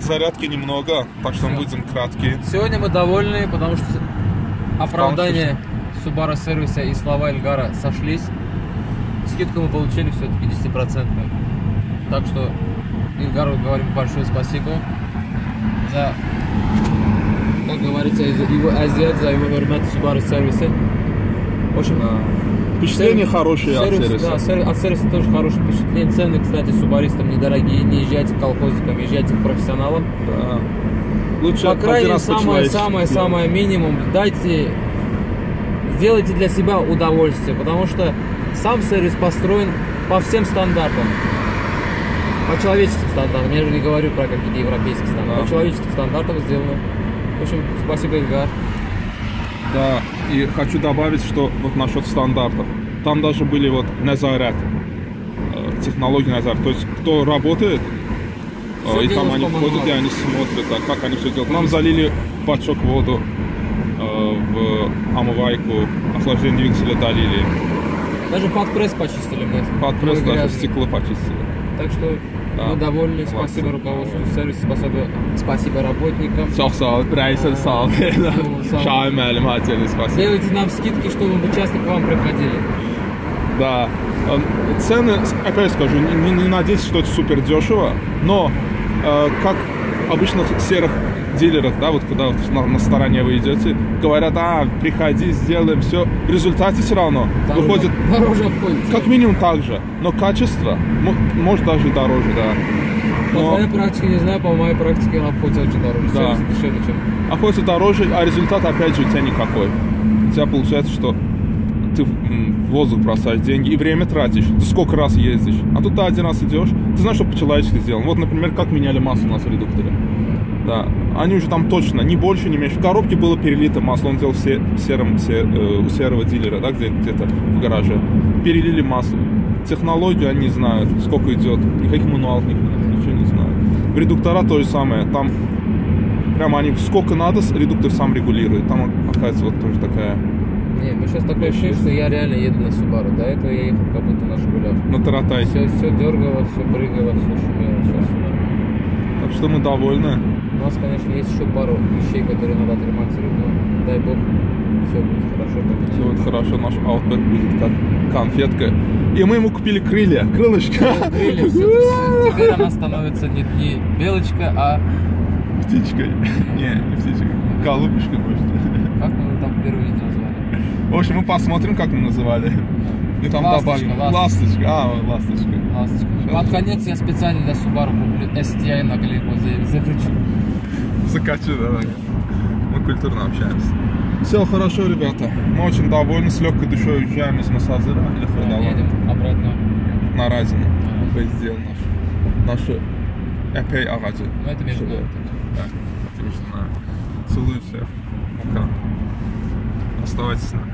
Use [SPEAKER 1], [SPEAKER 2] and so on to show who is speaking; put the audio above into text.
[SPEAKER 1] зарядки немного, так что мы будем краткие.
[SPEAKER 2] Сегодня мы довольны, потому что оправдание Subaru сервиса и слова Ильгара сошлись. Скидку мы получили все-таки 10%. Так что Ильгару говорим большое спасибо за, как говорится, его азиат, за его хурмат Subaru сервиса. В общем,
[SPEAKER 1] впечатление хорошее от сервиса.
[SPEAKER 2] Да, от сервиса тоже хорошее впечатление. Цены, кстати, субаристам недорогие. Не езжайте к колхозникам, езжайте к профессионалам.
[SPEAKER 1] Да. Лучше,
[SPEAKER 2] по крайней мере, самое минимум. Сделайте для себя удовольствие, потому что сам сервис построен по всем стандартам. По человеческим стандартам. Я же не говорю про какие-то европейские стандарты. Да. По человеческим стандартам сделано. В общем, спасибо, Ильгар.
[SPEAKER 1] Да, и хочу добавить, что вот насчет стандартов. Там даже были вот назарят, технологии назарят. То есть, кто работает, и там они входят, и они смотрят, да, как они все делают. Нам залили бачок воду в омывайку, охлаждение двигателя долили.
[SPEAKER 2] Даже подпресс почистили мы.
[SPEAKER 1] Подпресс даже стекло почистили.
[SPEAKER 2] Так что да, мы довольны. Спасибо руководству сервиса, спасибо работникам. Делайте нам скидки, чтобы мы часто к вам приходили.
[SPEAKER 1] Да. Цены, опять скажу, не надейтесь, что это супер дешево, но как обычно в серых дилерах, да, вот когда на стороне вы идете, говорят, приходи, сделаем все. В результате все равно выходит
[SPEAKER 2] дороже обходится.
[SPEAKER 1] Как минимум так же, но качество может даже и дороже, да.
[SPEAKER 2] По твоей практике не знаю, по моей практике обходится очень дороже.
[SPEAKER 1] Да.
[SPEAKER 2] Дешевле, чем...
[SPEAKER 1] Обходится дороже, а результат опять же у тебя никакой. У тебя получается, что ты в воздух бросаешь деньги и время тратишь. Ты сколько раз ездишь. А тут ты один раз идешь, ты знаешь, что по-человечески сделано. Вот, например, как меняли масло у нас в редукторе. Да, они уже там точно, ни больше, ни меньше. В коробке было перелито масло, он делал у серого дилера, да, где-то в гараже. Перелили масло. Технологию они не знают, сколько идет. Никаких мануалов, ничего не знают. В редуктора то же самое. Там прямо они сколько надо, редуктор сам регулирует. Там, оказывается, вот тоже такая...
[SPEAKER 2] Не, мы сейчас такое ощущение, что я реально еду на Subaru. До этого я ехал как будто на Жигулях.
[SPEAKER 1] На Таратай.
[SPEAKER 2] Все дергало, все прыгало, все шумело. Сейчас
[SPEAKER 1] так что мы довольны.
[SPEAKER 2] У нас, конечно, есть еще пару вещей, которые надо отремонтировать, но дай бог, все будет хорошо.
[SPEAKER 1] Все будет хорошо, наш Outback будет как конфетка. И мы ему купили крылья, крылышко.
[SPEAKER 2] Крылья, теперь она становится не белочка, а...
[SPEAKER 1] Птичкой. Не птичкой. Голубушка, может.
[SPEAKER 2] Как мы там в первом видео назвали?
[SPEAKER 1] В общем, мы посмотрим, как мы называли. И там добавим. Ласточка. Ласточка.
[SPEAKER 2] Под конец я специально для Subaru куплю STI на глейку, закручу.
[SPEAKER 1] Закачу, давай. Мы культурно общаемся. Все хорошо, ребята. Мы очень довольны. С легкой душой уезжаем из Масазыра.
[SPEAKER 2] Едем обратно
[SPEAKER 1] на Разину. Сделал нашу Эпей Агадзи.
[SPEAKER 2] Ну это между нами.
[SPEAKER 1] Да, это между нами. Целую всех. Пока. Оставайтесь с нами.